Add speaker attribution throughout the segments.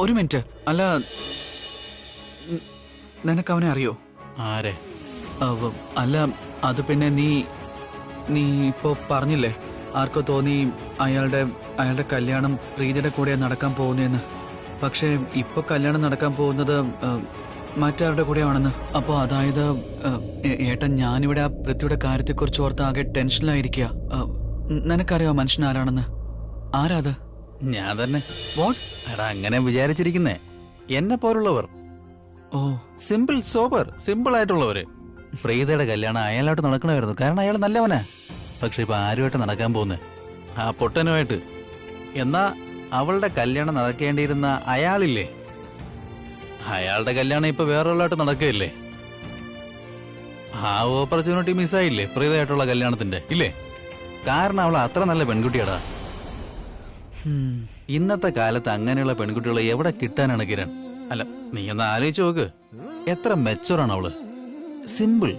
Speaker 1: ഒരു മിനിറ്റ്. അല്ല, നിനക്ക് അവനെ അറിയോ?
Speaker 2: ആരെ?
Speaker 1: അല്ല, അത് പിന്നെ നീ ഇപ്പോ പറഞ്ഞില്ലേ, ആർക്കോ തോന്നി അയാളുടെ കല്യാണം പ്രീതിയുടെ കൂടെ നടക്കാൻ പോകുന്നതെന്ന്. പക്ഷേ ഇപ്പൊ കല്യാണം നടക്കാൻ പോകുന്നത് മറ്റാരുടെ കൂടെയാണെന്ന്. അപ്പൊ അതായത് ഏട്ടൻ, ഞാനിവിടെ ആ പൃഥ്വിയുടെ കാര്യത്തെക്കുറിച്ച് ഓർത്ത് ആകെ ടെൻഷനിലായിരിക്കുക. നിനക്കറിയോ മനുഷ്യൻ ആരാണെന്ന്? ആരാത്?
Speaker 2: ഞാൻ തന്നെ.
Speaker 1: വാട്ട്?
Speaker 2: എടാ, അങ്ങനെ വിചാരിച്ചിരിക്കുന്നേ എന്നെ പോലുള്ളവർ.
Speaker 1: ഓ,
Speaker 2: സിമ്പിൾ സോബർ, സിമ്പിൾ ആയിട്ടുള്ളവര്. പ്രീതയുടെ കല്യാണം അയാളായിട്ട് നടക്കണമായിരുന്നു, കാരണം അയാൾ നല്ലവനാ. പക്ഷെ ഇപ്പൊ ആരുമായിട്ട് നടക്കാൻ പോകുന്നേ? ആ പൊട്ടനുമായിട്ട്. എന്നാ അവളുടെ കല്യാണം നടക്കേണ്ടിയിരുന്ന അയാളില്ലേ, അയാളുടെ കല്യാണം ഇപ്പൊ വേറൊരാളായിട്ട് നടക്കുകയില്ലേ? ആ ഓപ്പർച്യൂണിറ്റി മിസ്സായില്ലേ പ്രീതയായിട്ടുള്ള കല്യാണത്തിന്റെ, ഇല്ലേ? കാരണം അവൾ അത്ര നല്ല പെൺകുട്ടിയാടാ. ഇന്നത്തെ കാലത്ത് അങ്ങനെയുള്ള പെൺകുട്ടികളെ എവിടെ കിട്ടാനാണ് കിരൺ? അല്ല, നീ ഒന്ന് ആലോചിച്ച് നോക്ക്, എത്ര മെച്ചൂറാണ് അവള്. Simple,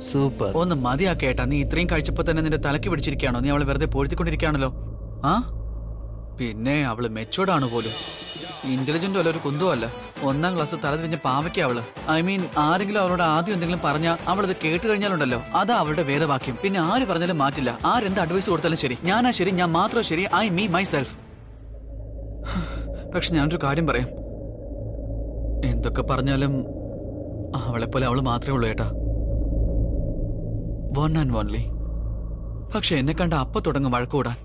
Speaker 2: super.
Speaker 1: ഒന്ന് മതിയാക്കേട്ടാ. നീ ഇത്രയും കഴിച്ചപ്പോ തന്നെ നിന്റെ തലക്ക് പിടിച്ചിരിക്കുകയാണോ? നീ അവളെ വെറുതെ പൊഴുത്തിക്കൊണ്ടിരിക്കുകയാണല്ലോ. ആ പിന്നെ അവള് മെച്ചൂർഡാണ് പോലും. ഇന്റലിജന്റ് അല്ല, ഒരു കുന്തോ അല്ല. 1ാം ക്ലാസ് തല തിരിഞ്ഞ പാവയ്ക്ക അവള്. ഐ മീൻ, ആരെങ്കിലും അവളോട് ആദ്യം എന്തെങ്കിലും പറഞ്ഞാൽ അവളത് കേട്ട് കഴിഞ്ഞാലുണ്ടല്ലോ, അതാ അവളുടെ വേദവാക്യം. പിന്നെ ആര് പറഞ്ഞാലും മാറ്റില്ല. ആരെന്ത് അഡ്വൈസ് കൊടുത്താലും ശരി, ഞാനാ ശരി, ഞാൻ മാത്രം ശരി, ഐ മീ മൈ സെൽഫ്. പക്ഷെ ഞാനൊരു കാര്യം പറയാം, എന്തൊക്കെ പറഞ്ഞാലും അവളെപ്പോലെ അവള് മാത്രമേ ഉള്ളൂ ഏട്ടാ. One and only. പക്ഷെ എന്നെ കണ്ട അപ്പൊ തുടങ്ങും വഴക്കൂടാൻ.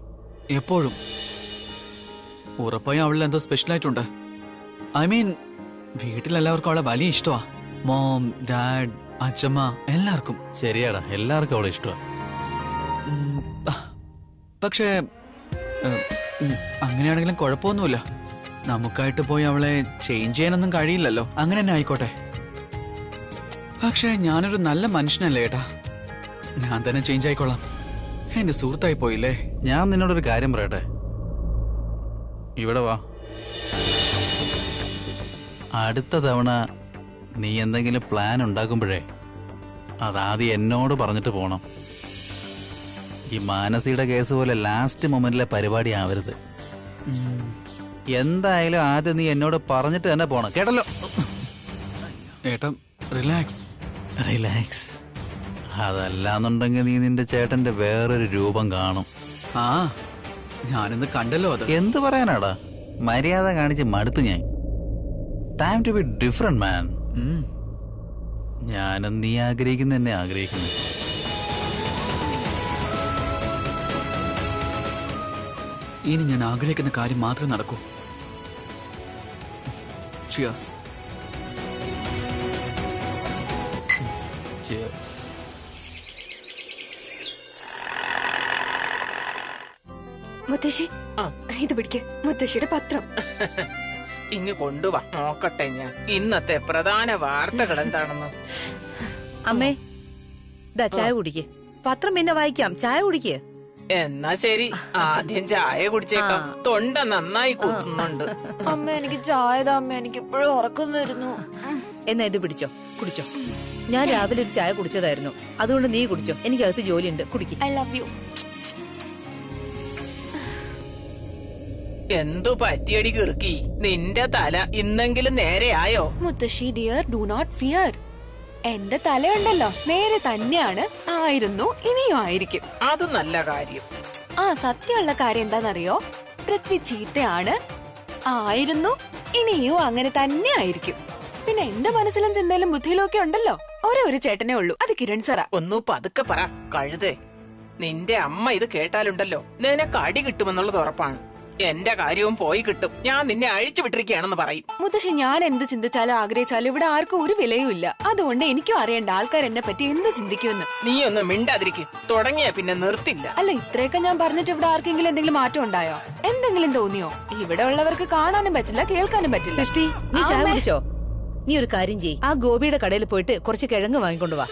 Speaker 1: എപ്പോഴും. ഉറപ്പായും അവളിൽ എന്തോ സ്പെഷ്യലായിട്ടുണ്ട്. ഐ മീൻ, വീട്ടിലെല്ലാവർക്കും അവളെ വലിയ ഇഷ്ടമാ. മോം, ഡാഡ്, അച്ഛമ്മ, എല്ലാവർക്കും.
Speaker 2: ശരിയാടാ, എല്ലാവർക്കും അവളെ ഇഷ്ടമാ.
Speaker 1: പക്ഷേ അങ്ങനെയാണെങ്കിലും കുഴപ്പമൊന്നുമില്ല. നമുക്കായിട്ട് പോയി അവളെ ചേഞ്ച് ചെയ്യാനൊന്നും കഴിയില്ലല്ലോ. അങ്ങനെ തന്നെ ആയിക്കോട്ടെ. പക്ഷേ ഞാനൊരു നല്ല മനുഷ്യനല്ലേ ഏട്ടാ, ഞാൻ തന്നെ ചേഞ്ച് ആയിക്കോളാം. എന്റെ സുഹൃത്തായി പോയില്ലേ.
Speaker 2: ഞാൻ നിന്നോടൊരു കാര്യം പറയട്ടെ, ഇവിടെ വാ. അടുത്ത തവണ നീ എന്തെങ്കിലും പ്ലാൻ ഉണ്ടാക്കുമ്പോഴേ അതാദ്യം എന്നോട് പറഞ്ഞിട്ട് പോണം. ഈ മാനസിയുടെ കേസ് പോലെ ലാസ്റ്റ് മൊമെന്റിലെ പരിപാടി ആവരുത്. എന്തായാലും ആദ്യം നീ എന്നോട് പറഞ്ഞിട്ട് തന്നെ പോണം, കേട്ടല്ലോ?
Speaker 1: ഏട്ടാ, റിലാക്സ്.
Speaker 2: റിലാക്സ്. അതല്ലാന്നുണ്ടെങ്കിൽ നീ നിന്റെ ചേട്ടന്റെ വേറൊരു രൂപം കാണും.
Speaker 1: ആ, ഞാനിന്ന് കണ്ടല്ലോ അത്.
Speaker 2: എന്ത് പറയാനാടാ, മര്യാദ കാണിച്ച് മടുത്തു ഞാൻ. ടൈം ടു ബി ഡിഫറെന്റ് മാൻ. ഞാനും നീ ആഗ്രഹിക്കുന്ന തന്നെ ആഗ്രഹിക്കുന്നു.
Speaker 1: ഇനി ഞാൻ ആഗ്രഹിക്കുന്ന കാര്യം മാത്രമേ നടക്കൂ. Cheers.
Speaker 2: Cheers.
Speaker 3: മുത്തശ്ശി, ഇത് പിടിക്ക്. മുത്തശ്ശിയുടെ പത്രം
Speaker 4: ഇങ്ങ് കൊണ്ടുവാ, നോക്കട്ടെ ഞാൻ ഇന്നത്തെ പ്രധാന വാർത്തകൾ എന്താണെന്ന്.
Speaker 5: അമ്മേ, ദാ ചായ കുടിക്ക്. പത്രം പിന്നെ വായിക്കാം, ചായ കുടിക്ക്.
Speaker 4: എന്നാ ശരി, ആദ്യം ചായ കുടിച്ചേക്കാം. തൊണ്ട നന്നായി കുത്തുന്നുണ്ട്.
Speaker 3: അമ്മ, എനിക്ക് ചായ താ അമ്മ, എനിക്ക് ഇപ്പോഴും ഉറക്കം വരുന്നു.
Speaker 5: എന്നാ ഇത് പിടിച്ചോ, കുടിച്ചോ. ഞാൻ രാവിലെ ഒരു ചായ കുടിച്ചതായിരുന്നു, അതുകൊണ്ട് നീ കുടിച്ചോ. എനിക്കകത്ത് ജോലിയുണ്ട്, കുടിക്ക്.
Speaker 3: I love you.
Speaker 4: എന്തു പറ്റിയടി കിറുക്കി, നിന്റെ തല ഇന്നെങ്കിലും നേരെയായോ?
Speaker 3: മുത്തശ്ശി ഡിയർ, ഡു നോട്ട് ഫിയർ. എന്റെ തലയുണ്ടല്ലോ നേരെ തന്നെയാണ്. ആയിരുന്നു, ഇനിയും ആയിരിക്കും.
Speaker 4: അത് നല്ല കാര്യം.
Speaker 3: സത്യമുള്ള കാര്യം എന്താണെന്നറിയോ? പൃഥ്വി ചീത്തയാണ്, ആയിരുന്നു, ഇനിയും അങ്ങനെ തന്നെ ആയിരിക്കും. പിന്നെ എന്റെ മനസ്സിലും ചിന്തയിലും ബുദ്ധിയിലും ഒക്കെ ഉണ്ടല്ലോ ഒരേ ഒരു ചേട്ടനേ ഉള്ളൂ, അത് കിരൺ സാറാ.
Speaker 4: ഒന്നു പതുക്കെ പറ കഴുതേ. നിന്റെ അമ്മ ഇത് കേട്ടാലുണ്ടല്ലോ നിനക്ക് അടി കിട്ടുമെന്നുള്ളത് ഉറപ്പാണ്. എന്റെ കാര്യവും പോയി കിട്ടും. ഞാൻ നിന്നെ അഴിച്ചു വിട്ടിരിക്കുകയാണെന്ന് പറയും.
Speaker 3: മുത്തശ്ശി, ഞാൻ എന്ത് ചിന്തിച്ചാലും ആഗ്രഹിച്ചാലും ഇവിടെ ആർക്കും ഒരു വിലയും ഇല്ല. അതുകൊണ്ട് എനിക്കും അറിയേണ്ട ആൾക്കാർ എന്നെ പറ്റി എന്ത് ചിന്തിക്കുമെന്ന്.
Speaker 4: നീ ഒന്ന് മിണ്ടാതിരിക്ക്, തുടങ്ങിയ പിന്നെ നിർത്തില്ല.
Speaker 3: അല്ല, ഇത്രയൊക്കെ ഞാൻ പറഞ്ഞിട്ട് ഇവിടെ ആർക്കെങ്കിലും എന്തെങ്കിലും മാറ്റം ഉണ്ടായോ? എന്തെങ്കിലും തോന്നിയോ? ഇവിടെ ഉള്ളവർക്ക് കാണാനും പറ്റില്ല, കേൾക്കാനും പറ്റില്ല.
Speaker 5: സൃഷ്ടി, നീ ചായ കുടിച്ചോ? നീ ഒരു കാര്യം ചെയ്യ്, ആ ഗോപിയുടെ കടയിൽ പോയിട്ട് കുറച്ച് കിഴങ്ങ് വാങ്ങിക്കൊണ്ടു വാ.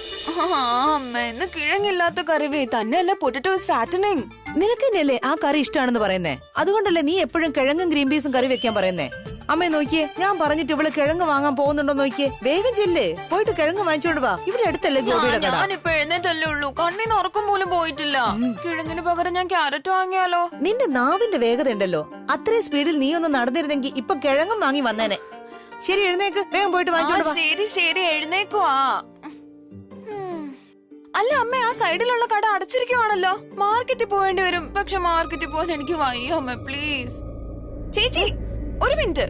Speaker 3: അമ്മ, ഇന്ന് കിഴങ്ങില്ലാത്ത കറിവേ തന്നെയല്ല, പൊട്ടറ്റോ ഈസ് ഫാറ്റനിങ്.
Speaker 5: നിനക്ക് തന്നെയല്ലേ ആ കറി ഇഷ്ടമാണെന്ന് പറയുന്നേ? അതുകൊണ്ടല്ലേ നീ എപ്പോഴും കിഴങ്ങും ഗ്രീൻ പീസും കറി വെക്കാൻ പറയുന്നേ? അമ്മേ നോക്കിയേ, ഞാൻ പറഞ്ഞിട്ട് ഇവള് കിഴങ്ങ് വാങ്ങാൻ പോകുന്നുണ്ടോ നോക്കിയേ. വേഗം ചെല്ലേ, പോയിട്ട് കിഴങ്ങ് വാങ്ങിച്ചോണ്ട് വാ. ഇവിടെ അടുത്തല്ലേ ഗോപിയുടെ കട.
Speaker 3: ഞാനിപ്പോ എഴുന്നേറ്റല്ലേ ഉള്ളൂ, കണ്ണിന് ഉറക്കം പോലും പോയിട്ടില്ല. കിഴങ്ങിന് പകരം ഞാൻ ക്യാരറ്റ് വാങ്ങിയാലോ?
Speaker 5: നിന്റെ നാവിന്റെ വേഗത ഉണ്ടല്ലോ, അത്രയും സ്പീഡിൽ നീ ഒന്ന് നടന്നിരുന്നെങ്കിൽ ഇപ്പൊ കിഴങ്ങും വാങ്ങി വന്നേനെ. ശരി, എഴുന്നേക്ക്, വേഗം പോയിട്ട് വാങ്ങിച്ചോണ്ട് വാ.
Speaker 3: ശരി ശരി, എഴുന്നേക്കുവാ. അല്ല അമ്മ, ആ സൈഡിലുള്ള കട അടച്ചിരിക്കുവാണല്ലോ. മാർക്കറ്റിൽ പോവേണ്ടി വരും. പക്ഷെ മാർക്കറ്റിൽ പോകാൻ എനിക്ക് വയ്യ അമ്മ, പ്ലീസ്. ചേച്ചി ഒരു മിനിറ്റ്,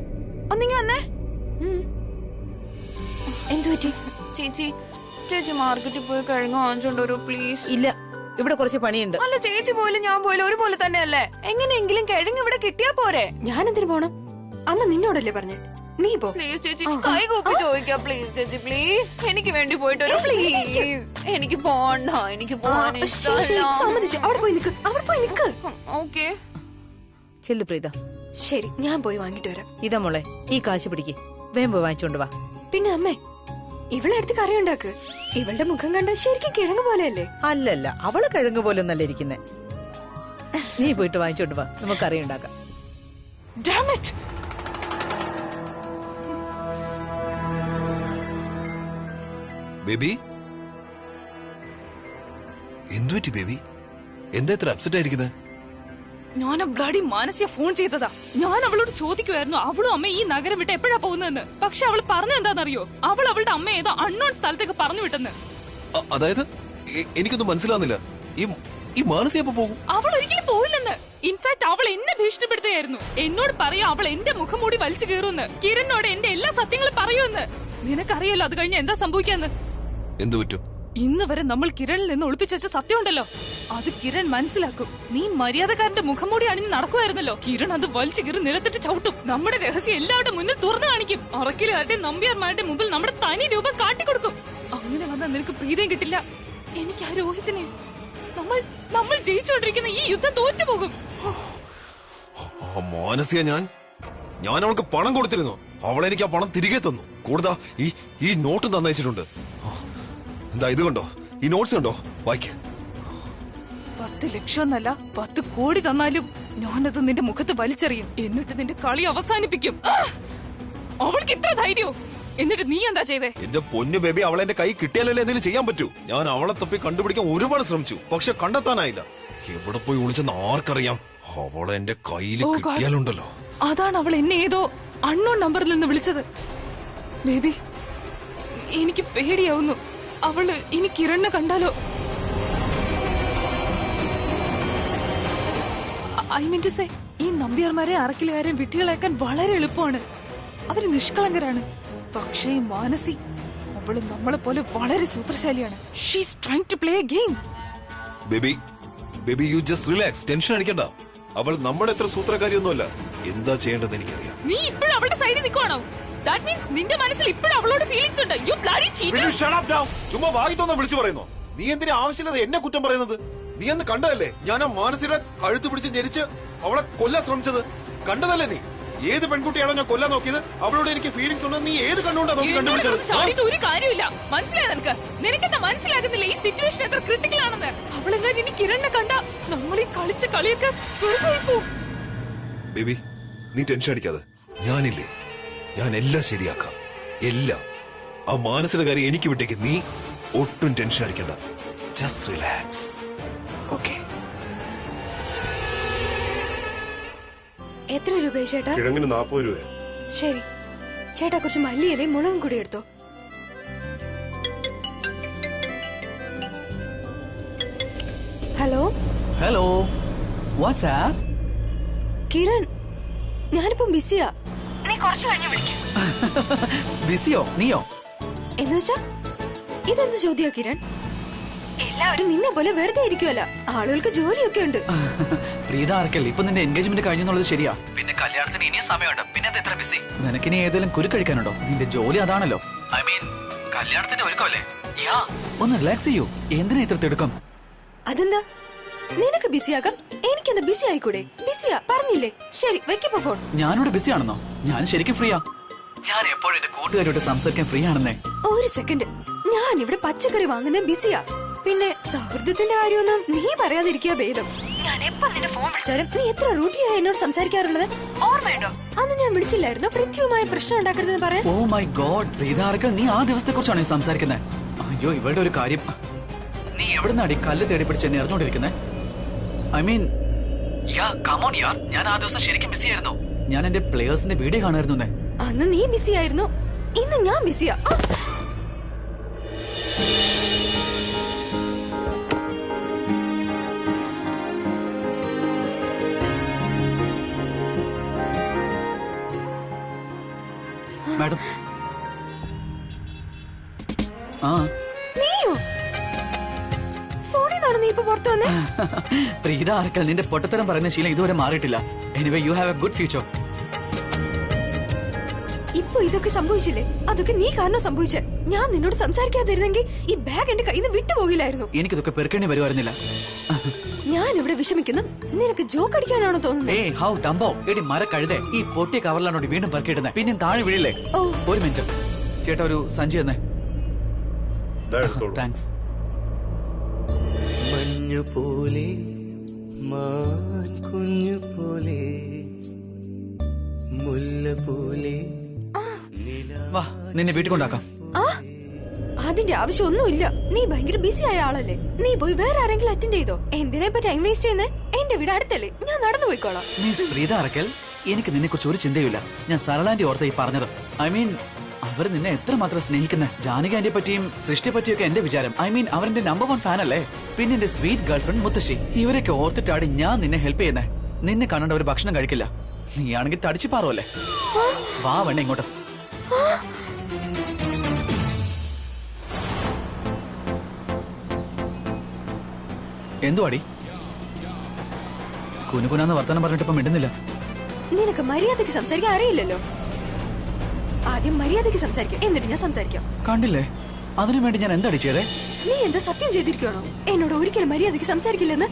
Speaker 3: ഒന്നിങ്ങി വന്നേ. എന്തു പറ്റി? ചേച്ചി ചേച്ചി മാർക്കറ്റിൽ പോയി കിഴങ്ങ് വാങ്ങിച്ചോണ്ട് വരൂ പ്ലീസ്.
Speaker 5: ഇല്ല, ഇവിടെ കുറച്ച് പണിയുണ്ട്.
Speaker 3: അല്ല ചേച്ചി പോലും ഞാൻ പോലും ഒരുപോലെ തന്നെയല്ലേ. എങ്ങനെയെങ്കിലും കിഴങ്ങ് ഇവിടെ കിട്ടിയാ പോരെ. ഞാൻ എന്തിനു പോണം? അമ്മ നിന്നോടല്ലേ പറഞ്ഞേ, നീ പോ പ്ലീസ്. ചേച്ചി കൈ കൂപ്പി ചോദിക്കാം പ്ലീസ്. ചേച്ചി പ്ലീസ്, എനിക്ക് വേണ്ടി പോയിട്ട് വരൂ പ്ലീസ്. എനിക്ക് പോണ്ട, എനിക്ക് പോവാൻ സമ്മതിച്ചു. അവിടെ പോയി നിക്ക്, അവിടെ പോയി നിക്ക്. ഓക്കെ
Speaker 5: ചെല്ലു പ്രീത.
Speaker 3: ശരി, ഞാൻ പോയി വാങ്ങിട്ട് വരാം.
Speaker 5: ഇതാ മോളെ, ഈ കാശ് പിടിക്ക്, വേഗം പോയി വാങ്ങിച്ചോണ്ട് വാ.
Speaker 3: പിന്നെ അമ്മേ, ഇവളെ അടുത്ത് കറി ഉണ്ടാക്ക്. ഇവളുടെ മുഖം കണ്ട ശരിക്കും കിഴങ്ങ് പോലെയല്ലേ?
Speaker 5: അല്ലല്ല, അവള് കിഴങ്ങ് പോലെ ഒന്നല്ല ഇരിക്കുന്നേ. നീ പോയിട്ട് വാങ്ങിച്ചോണ്ട് വാ, നമുക്ക് കറി ഉണ്ടാക്കാം.
Speaker 3: Damn it!
Speaker 6: ബേബി, എന്തുപറ്റി ബേബി? എന്താ ഇത്ര അപ്സെറ്റ് ആയിരിക്കുന്നത്?
Speaker 7: ഞാൻ ആ ബ്ലഡി മാനസിയെ ഫോൺ ചെയ്തതാ. ഞാൻ അവളോട് ചോദിക്കുമായിരുന്നു അവളും അമ്മ ഈ നഗരം വിട്ട് എപ്പോഴാ പോകുന്നതെന്ന്. പക്ഷെ അവൾ പറഞ്ഞു എന്താണെന്നറിയോ? അവൾ അവളുടെ അമ്മ ഏതോ അൺനോൺ സ്ഥലത്തേക്ക് പറഞ്ഞു വിട്ടെന്ന്.
Speaker 6: അതായത് എനിക്കൊന്നും മനസ്സിലാവുന്നില്ല. ഈ മാനസി എപ്പോ പോകും?
Speaker 7: അവൾ ഒരിക്കലും പോയില്ലെന്ന്. ഇൻഫാക്ട് അവൾ എന്നെ ഭീഷണിപ്പെടുത്തുകയായിരുന്നു. എന്നോട് പറയാ അവൾ എന്റെ മുഖം മൂടി വലിച്ചു കയറുമെന്ന്. കിരണിനോട് എന്റെ എല്ലാ സത്യങ്ങളും പറയുമെന്ന്. നിനക്കറിയാലോ അത് കഴിഞ്ഞ് എന്താ സംഭവിക്കാന്ന്.
Speaker 6: എന്തു പറ്റും?
Speaker 7: ഇന്ന് വരെ നമ്മൾ കിരണിൽ നിന്ന് ഒളിപ്പിച്ചു വെച്ച സത്യമുണ്ടല്ലോ, അത് കിരൺ മനസ്സിലാക്കും. നീ മര്യാദക്കാരന്റെ മുഖംമൂടി അണിഞ്ഞ് നടക്കുമായിരുന്നല്ലോ. കിരൺ അത് വലിച്ചു കീറി നിലത്തിട്ട് ചവിട്ടും. നമ്മുടെ രഹസ്യം എല്ലാവരുടെ മുന്നിൽ തുറന്നു കാണിക്കും. അറക്കിലുകാരുടെ നമ്പ്യാർമാരുടെ മുമ്പിൽ നമ്മുടെ തനി രൂപം കാട്ടിക്കൊടുക്കും. അങ്ങനെ വന്നാൽ നിനക്ക് പ്രീതിയും കിട്ടില്ല, എനിക്ക് ആ രോഹിത്തിനെ. നമ്മൾ ജയിച്ചുകൊണ്ടിരിക്കുന്ന ഈ യുദ്ധം തോറ്റുപോകും.
Speaker 6: മാനസിയ, ഞാൻ അവൾക്ക് പണം കൊടുത്തിരുന്നു. അവളെനിക്ക് ആ പണം തിരികെ തന്നു. കൂടുതൽ ഈ നോട്ട് തന്നയച്ചിട്ടുണ്ട്. എന്താ ഇത് കണ്ടോ? ഈ നോട്ട്സ് കണ്ടോ? വായിക്ക.
Speaker 7: 10 ലക്ഷം എന്നല്ല 10 കോടി തന്നാലും ഞാനത് നിന്റെ മുഖത്ത് വലിച്ചെറിയും. എന്നിട്ട് നിന്റെ കളി അവസാനിപ്പിക്കും. അവൾക്ക് ഇത്ര ധൈര്യോ? എന്നിട്ട് നീ എന്താ ചെയ്തേ?
Speaker 6: എന്റെ പൊന്നു ബേബി, അവളെ എന്റെ കൈ കിട്ടിയാലല്ലേ എന്തെങ്കിലും ചെയ്യാൻ പറ്റൂ. ഞാൻ അവളെ തപ്പി കണ്ടുപിടിക്കാൻ ഒരുപാട് ശ്രമിച്ചു, പക്ഷെ കണ്ടെത്താനായില്ല. എവിടെ പോയി ഒളിച്ചെന്ന് ആർക്കറിയാം. അവളെ എന്റെ കയ്യിൽ കിട്ടിയാലുണ്ടല്ലോ.
Speaker 7: അതാണ് അവൾ എന്നെ ഏതോ അൺനോൺ നമ്പറിൽ നിന്ന് വിളിച്ചത്. ബേബി, എനിക്ക് പേടിയാവുന്നു. അവള് ഇനി കിരണിനെ കണ്ടാലോ? ഐ മീൻ ടു സേ, ഈ നമ്പ്യാർമാരെ അറക്കിലുകാരെയും വിട്ടികളേക്കാൻ വളരെ എളുപ്പമാണ്. അവര് നിഷ്കളങ്കരാണ്. പക്ഷേ ഈ മാനസി, അവള് നമ്മളെ പോലെ വളരെ സൂത്രശാലിയാണ്. She's trying to play a game.
Speaker 6: Baby you just relax, tension അടിക്കണ്ട. അവൾ നമ്മുടെ എത്ര സൂത്രക്കാരിയൊന്നുമല്ല. എന്താ ചെയ്യേണ്ടത് എനിക്കറിയാം.
Speaker 7: നീ ഇപ്പോഴും അവളുടെ സൈഡിൽ നിൽക്കുവാണോ? ദാറ്റ് മീൻസ് നിന്റെ മനസ്സിൽ ഇപ്പോഴും അവളോട് ഫീലിംഗ്സ് ഉണ്ട്. You bloody cheater.
Speaker 6: ചുമ്മാ വായിത്തോന്നാ വിളിച്ചു പറയുന്നു. നീ എന്തിനാ ആവശ്യമില്ലാതെ എന്നെ കുറ്റം പറയുന്നത്? നീ എന്ന് കണ്ടതല്ലേ ഞാൻ ആ മാനസിയുടെ കഴുത്ത് പിടിച്ച് ഞെരിച്ച് അവളെ കൊല്ലാൻ ശ്രമിച്ചത്? കണ്ടതല്ലേ നീ? ഏത് പെൺകുട്ടിയാണോ ഞാൻ കൊല്ലാൻ നോക്കിയത്? അവളോട് എനിക്ക് ഫീലിംഗ്സ് ഉണ്ട്. നീ ഏത് കണ്ടുകൊണ്ടാ നോക്കി കണ്ടുപിടിച്ചത്?
Speaker 7: ഒരു കാര്യമില്ല. മനസ്സിലായ നിനക്കെന്താ മനസ്സിലാകുന്നില്ല ഈ സിറ്റുവേഷൻ എത്ര ക്രിട്ടിക്കൽ ആണെന്ന്? അവളെങ്ങാൻ ഇനി കിരണിനെ കണ്ട നമ്മൾ ഈ കളിച്ച കളിയൊക്കെ വെറുതെ പോവും.
Speaker 6: ബേബി, നീ ടെൻഷൻ അടിക്കാതെ. ഞാനില്ലേ, ഞാൻ എല്ലാം ശരിയാക്കാം. എല്ലാം. ആ മാനസിക കാര്യം എനിക്ക് വിട്ടേക്ക്. നീ ഒട്ടും ടെൻഷൻ അടിക്കണ്ട. Just relax. ഓക്കെ.
Speaker 3: എത്ര രൂപയാ ചേട്ടാ?
Speaker 6: കിഴങ്ങിന് 40 രൂപ.
Speaker 3: ശരി ചേട്ടാ, കുറച്ച് മല്ലിയിലയും മുളകും കൂടി എടുത്തോ. Hello
Speaker 1: hello, WhatsApp.
Speaker 3: കിരൺ, ഞാനിപ്പം ബിസിയാ. നീ കുറച്ചു കഴിഞ്ഞ് വിളിക്കും.
Speaker 1: ബിസിയോ? നീയോ?
Speaker 3: എന്നുവെച്ചാ ഇതെന്ത് ചോദ്യാ കിരൺ? എല്ലാവരും നിന്നെ പോലെ വെറുതെ ഇരിക്കുമല്ലോ. ആളുകൾക്ക് ജോലിയൊക്കെ ഉണ്ട്.
Speaker 1: പ്രീത ആർക്കല്ലേ ഇപ്പൊ നിന്റെ എൻഗേജ്മെന്റ് കഴിഞ്ഞെന്നുള്ളത് ശരിയാ. പിന്നെ കല്യാണത്തിന് ഇനിയും സമയമുണ്ട്. പിന്നെ അത് എത്ര ബിസി? നിനക്കിനി ഏതെങ്കിലും കുരുക്കഴിക്കാനുണ്ടോ? നിന്റെ ജോലി അതാണല്ലോ. ഐ മീൻ കല്യാണത്തിന്റെ ഒരുക്കമല്ലേ? യാ, ഒന്ന് റിലാക്സ് ചെയ്യൂ. എന്തിനാ ഇത്ര തിടുക്കം?
Speaker 3: അതെന്താ നിനക്ക് ബിസിയാകാം, എനിക്കെന്താ ബിസി ആയിക്കൂടെ? ബിസിയാ പറഞ്ഞില്ലേ? ശരി, വെക്കപ്പോ ഫോൺ.
Speaker 1: ഞാനിവിടെ ബിസി ആണെന്നോ? ഞാൻ ശരിക്കും ഫ്രീയാ. ഞാൻ എപ്പോഴും എന്റെ കൂട്ടുകാരോട് സംസാരിക്കാൻ ഫ്രീ ആണെന്നേ.
Speaker 3: ഒരു സെക്കൻഡ്, ഞാൻ ഇവിടെ പച്ചക്കറി വാങ്ങുന്ന ബിസിയാ. പിന്നെ സൗഹൃദത്തിന്റെ കാര്യമൊന്നും നീ പറയാതിരിക്കുക ഭേദം. ഞാൻ എപ്പോ നിന്നെ ഫോൺ വിളിച്ചാലും നീ എത്ര റൂട്ടിയായി എന്നോട് സംസാരിക്കാറുള്ളത് ഓർമ്മയുണ്ടോ? അന്ന് ഞാൻ വിളിച്ചില്ലായിരുന്നു പൃഥ്വിയുമായി പ്രശ്നം ഉണ്ടാക്കരുതെന്ന് പറയാൻ.
Speaker 1: Oh my God Preetha Arakkal, നീ ആ ദിവസത്തെ കുറിച്ചാണ് സംസാരിക്കുന്നത്? അയ്യോ ഇവളുടെ ഒരു കാര്യം, നീ എവിടുന്നാടി കല്ല് തേടി പിടിച്ച് എന്നെ എറിഞ്ഞോണ്ടിരിക്കുന്നേ? ഐ മീൻ യാ കമോൺ യാർ, ഞാൻ ആ ദിവസം ശരിക്കും ബിസി ആയിരുന്നു. ഞാൻ എന്റെ പ്ലേയേഴ്സിന്റെ വീഡിയോ കാണായിരുന്നു.
Speaker 3: അന്ന് നീ ബിസി ആയിരുന്നു, ഇന്ന് ഞാൻ ബിസിയാ.
Speaker 1: മാഡം. ആ
Speaker 3: നീയോ? ഫോണിൽ നിന്നാണ് നീ ഇപ്പൊ പുറത്തു വന്നേ?
Speaker 1: പ്രീത ആർക്കൽ, നിന്റെ പൊട്ടത്തരം പറയുന്ന ശീലം ഇതുവരെ മാറിയിട്ടില്ല. Anyway you have A good future.
Speaker 3: ഇപ്പൊ ഇതൊക്കെ സംഭവിച്ചില്ലേ, അതൊക്കെ നീ കാരണം സംഭവിച്ചേ. ഞാൻ നിന്നോട് സംസാരിക്കാതിരുന്നെങ്കിൽ ഈ ബാഗ് എന്റെ കയ്യിൽ നിന്ന് വിട്ടുപോകില്ലായിരുന്നു.
Speaker 1: എനിക്കിതൊക്കെ പെറുക്കേണ്ടി വരുമായിരുന്നില്ല.
Speaker 3: ഞാൻ ഇവിടെ വിഷമിക്കുന്നു, നിനക്ക് ജോക്ക് അടിക്കാനാണോ തോന്നുന്നത്?
Speaker 1: ഏയ് ഹൗ ഡംബോ, എടി മര കഴുതേ, ഈ പൊട്ടിയ കവറിലാണോടി വീണ്ടും പെറുക്കിയിടുന്നത്? പിന്നെ താഴെ വീഴില്ലേ?
Speaker 3: ഓ.
Speaker 1: ഒരു മിനിറ്റ് ചേട്ടാ, ഒരു സഞ്ചി തന്നെ. താങ്ക്സ്.
Speaker 8: മഞ്ഞു പോലെ മാൻ കുഞ്ഞു പോലെ മുല്ല പോലെ.
Speaker 1: വാ, നിന്നെ വീട്ടിൽ കൊണ്ടാക്കാം.
Speaker 3: ആ, അതിന്റെ ആവശ്യമൊന്നുമില്ല. നീ ഭയങ്കര ബിസി ആയ ആളല്ലേ. നീ പോയി വേറെ ആരെങ്കിലും അറ്റൻഡ് ചെയ്തോ. എന്തിനാ ഇപ്പൊ ടൈം വേസ്റ്റ് ചെയ്യുന്നേ? എന്റെ വീട് അടുത്തല്ലേ, ഞാൻ നടന്നു പോയിക്കോളാം.
Speaker 1: മിസ് പ്രീത അറക്കൽ, എനിക്ക് നിന്നെ കുറിച്ച് ഒരു ചിന്തയില്ല. ഞാൻ സരളാന്റെ ഓർത്ത ഈ പറഞ്ഞത്. ഐ മീൻ അവർ നിന്നെ എത്രമാത്രം സ്നേഹിക്കുന്ന ജാനകി ആന്റിയെ പറ്റിയും സൃഷ്ടിയെ പറ്റിയൊക്കെ എന്റെ വിചാരം. ഐ മീൻ അവരെന്റെ നമ്പർ 1 ഫാൻ അല്ലേ. പിന്നെ എന്റെ സ്വീറ്റ് ഗേൾഫ്രണ്ട് മുത്തശ്ശി, ഇവരൊക്കെ ഓർത്തിട്ടാടി ഞാൻ നിന്നെ ഹെൽപ്പ് ചെയ്യുന്നേ. നിന്നെ കാണേണ്ട ഒരു ഭക്ഷണം കഴിക്കില്ല. നീയാണെങ്കിൽ തടിച്ചു പാറുമല്ലേ. വാ വേണ്ട ഇങ്ങോട്ട്. എന്തുവാടി കുനുകുനാന്ന് വർത്തമാനം പറഞ്ഞിട്ട് ഇപ്പൊ മിണ്ടുന്നില്ല?
Speaker 3: നിനക്ക് മര്യാദയ്ക്ക് സംസാരിക്കാൻ അറിയില്ലല്ലോ. ആദ്യം മര്യാദയ്ക്ക് സംസാരിക്കാം, എന്നിട്ട് ഞാൻ സംസാരിക്കാം.
Speaker 1: കണ്ടില്ലേ, അതിനു വേണ്ടി ഞാൻ എന്താടി ചെയ്തേ?
Speaker 3: നീ എന്താ സത്യം ചെയ്തിരിക്കണോ എന്നോട് ഒരിക്കലും മര്യാദയ്ക്ക് സംസാരിക്കില്ലെന്ന്?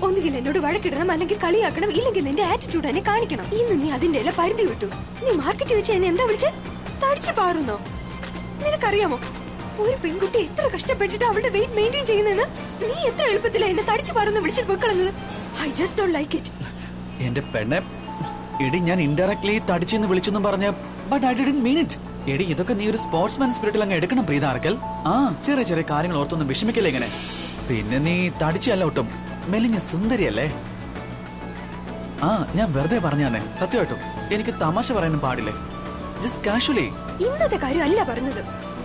Speaker 3: ഒന്നുകിൽ എന്നോട് വഴക്കിടണം, അല്ലെങ്കിൽ കളിയാക്കണം, ഇല്ലെങ്കിൽ നിന്റെ ആറ്റിറ്റ്യൂഡ് എന്നെ കാണിക്കണം. ഇന്ന് നീ അതിന്റെ എല്ലാം പരിധി വിട്ടു. നീ മാർക്കറ്റ് വെച്ച് എന്നെ എന്താ വിളിച്ച് തടിച്ചു പാറുന്നോ? നിനക്കറിയാമോ ഒരു പെൺകുട്ടി എത്ര കഷ്ടപ്പെട്ടിട്ട് അവളുടെ വെയിറ്റ് മെയിൻറ്റെയിൻ ചെയ്യുന്നെന്ന്? നീ എത്ര എളുപ്പത്തിലാ എന്നെ തടിച്ചു പാറുന്ന വിളിച്ചിട്ട് പൊക്കളന്നത്. I just don't like it.
Speaker 1: എന്റെ പെണ്ണെ, എടി ഞാൻ ഇൻഡയറക്ട്ലി തടിച്ചെന്ന് വിളിച്ചെന്നും പറഞ്ഞ, but I didn't mean it. എടി ഇതൊക്കെ നീ ഒരു സ്പോർട്സ്മാൻ സ്പിരിറ്റിൽ അങ്ങ് എടുക്കണം പ്രീത ആർക്കൽ. ആ ചെറിയ ചെറിയ കാര്യങ്ങൾ ഓർത്തൊന്നും വിഷമിക്കല്ലേ ഇങ്ങനെ. പിന്നെ നീ തടിച്ചല്ല ഒട്ടും മെലിഞ്ഞ സുന്ദരിയല്ലേ. ആ ഞാൻ വെറുതെ പറഞ്ഞാന്നേ, സത്യമായിട്ടും എനിക്ക് തമാശ പറയാനും പാടില്ലേ. Just casually.
Speaker 3: ഇന്നത്തെ കാര്യം അല്ല പറഞ്ഞത്.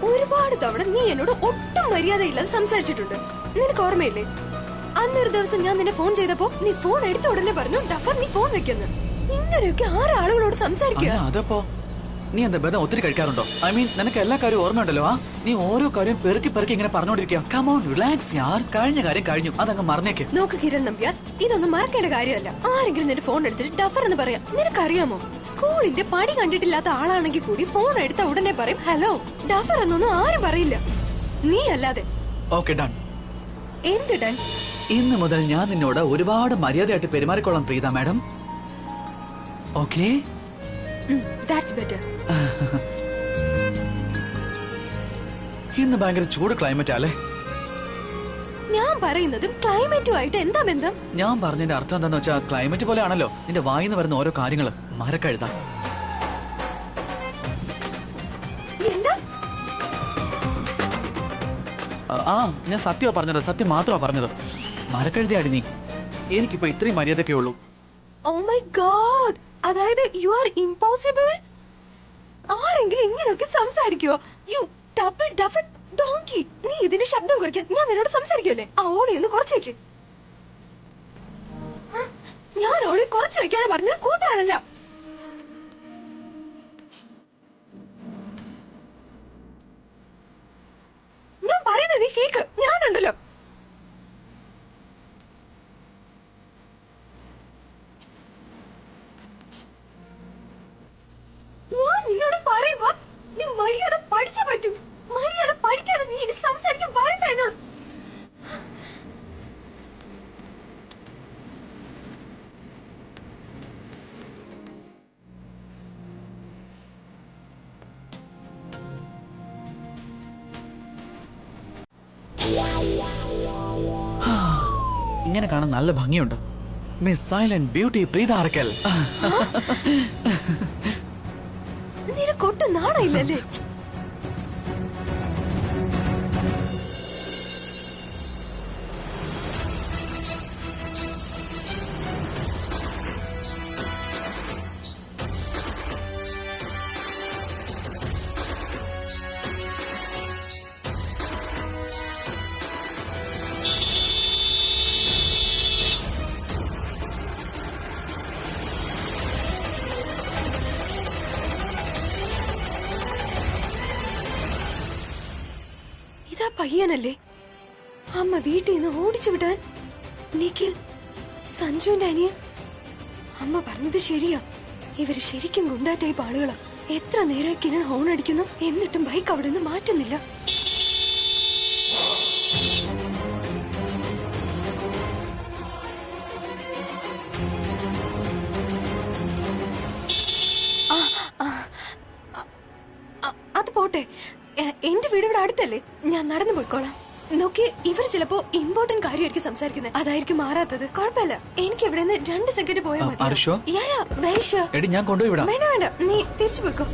Speaker 3: ഒരുപാട് തവണ നീ എന്നോട് ഒട്ടും മര്യാദയില്ലാതെ സംസാരിച്ചിട്ടുണ്ട്. നിനക്ക് ഓർമ്മയില്ലേ? അന്നൊരു ദിവസം ഞാൻ നിന്നെ ഫോൺ ചെയ്തപ്പോ നീ ഫോൺ എടുത്ത ഉടനെ പറഞ്ഞു, ഡഫർ നീ ഫോൺ വെക്കുന്നു. ഇങ്ങനെയൊക്കെ ആരാളുകളോട് സംസാരിക്കുക?
Speaker 1: അതപ്പോ നീ എന്താ ബന്ധം ഒത്തിരി കഴിക്കാറുണ്ടോ? ഐ മീൻ നിനക്ക് എല്ലാ കാര്യവും ഓർമ്മയുണ്ടല്ലോ. ആ നീ ഓരോ കാര്യം പെറുക്കി പെറുക്കി ഇങ്ങനെ പറഞ്ഞോണ്ടിരിക്കുക. കം ഓൺ റിലാക്സ് യാർ, കഴിഞ്ഞ കാര്യം കഴിഞ്ഞു, അതങ്ങ് മറന്നേക്ക്.
Speaker 3: നോക്ക് കിരൺ നമ്പ്യാർ, ഇതൊന്നും മറക്കേണ്ട കാര്യമല്ല. ആരെങ്കിലും നിന്റെ ഫോൺ എടുത്തിട്ട് ഡഫർ എന്ന് പറയാം. നിനക്കറിയാമോ, സ്കൂളിന്റെ പടി കണ്ടിട്ടില്ലാത്ത ആളാണെങ്കിൽ കൂടി ഫോൺ എടുത്ത ഉടനെ പറയും ഹലോ. ഡഫർ എന്നൊന്നും ആരും പറയില്ല, നീ അല്ലാതെ.
Speaker 1: Okay done.
Speaker 3: എന്ത് ഡൺ?
Speaker 1: ഇന്ന് മുതൽ ഞാൻ നിന്നോട് ഒരുപാട് മര്യാദയായിട്ട് പെരുമാറിക്കൊള്ളാം Preetha madam. Okay,
Speaker 3: that's better.
Speaker 1: ഇന്ന് ഭയങ്കര ചൂട് ക്ലൈമറ്റ് അല്ലേ?
Speaker 3: ഞാൻ പറയുന്നതും ക്ലൈമറ്റുമായിട്ട് എന്താ ബന്ധം?
Speaker 1: ഞാൻ പറഞ്ഞതിന്റെ അർത്ഥം എന്താന്ന് വെച്ചാൽ ക്ലൈമറ്റ് പോലെ ആണല്ലോ നിന്റെ വായിന്ന് വരുന്ന ഓരോ കാര്യങ്ങള്. മരക്കഴുത.
Speaker 3: എന്താ?
Speaker 1: ആ ഞാൻ സത്യമാ പറഞ്ഞത്, സത്യം മാത്രമാ പറഞ്ഞത്. മരക്കഴുതയാടി നീ. എനിക്കിപ്പോ ഇത്രയും മര്യാദയൊക്കെ ഉള്ളൂ.
Speaker 3: ഓ മൈ ഗോഡ്, അതായത് യു ആർ ഇംപോസിബിൾ. ആരെങ്കിലും ഇങ്ങനെയൊക്കെ സംസാരിക്കുവോ? You double double donkey. നീ ഇതിന്റെ ശബ്ദം കുറയ്ക്കാൻ ഞാൻ നിന്നോട് സംസാരിക്കുമല്ലേ? ആ ഓളി ഒന്ന് കുറച്ചേക്ക്. ഞാൻ ഓളി കുറച്ച് വെക്കാനാ പറഞ്ഞത്, കൂട്ടാനല്ല. ഞാൻ പറയുന്നത് നീ കേക്ക്. ഞാനുണ്ടല്ലോ നിന്നോട് പറയുമ്പോ നീ മര്യാദ പഠിച്ചേ പറ്റൂ. മര്യാദ പഠിക്കാതെ നീ ഇത് സംസാരിക്കാൻ പറയണ്ട എന്നോട്.
Speaker 1: ഇങ്ങനെ കാണാൻ നല്ല ഭംഗിയുണ്ട്. മിസ് സൈലന്റ് ബ്യൂട്ടി പ്രീത ആർക്കൽ.
Speaker 3: നിനക്കൊട്ട് നാണയില്ലല്ലേ? ഇതാ പയ്യനല്ലേ അമ്മ വീട്ടിൽ നിന്ന് ഓടിച്ചു വിടാൻ? നിഖിൽ, സഞ്ജുവിന്റെ അനിയൻ. അമ്മ പറഞ്ഞത് ശരിയാ, ഇവര് ശരിക്കും ഗുണ്ടാ ടൈപ്പ് ആളുകളാ. എത്ര നേരം കിരൺ ഹോൺ അടിക്കുന്നു, എന്നിട്ടും ബൈക്ക് അവിടെ നിന്ന് മാറ്റുന്നില്ല. അത് പോട്ടെ, എന്റെ വീട് ഇവിടെ അടുത്തല്ലേ, ഞാൻ നടന്നു പോയിക്കോളാം. നോക്കി, ഇവർ ചിലപ്പോ ഇമ്പോർട്ടന്റ് കാര്യമായിരിക്കും സംസാരിക്കുന്നത്, അതായിരിക്കും മാറാത്തത്. കുഴപ്പമില്ല, എനിക്ക് ഇവിടെ നിന്ന് 2 സെക്കൻഡ് പോയാൽ മതി.
Speaker 1: Are you sure?
Speaker 3: Yeah, yeah, very sure.
Speaker 1: എടി ഞാൻ കൊണ്ടുപോയി വിടാം.
Speaker 3: വേണ്ട വേണ്ട, നീ തിരിച്ചു പോയിക്കോ.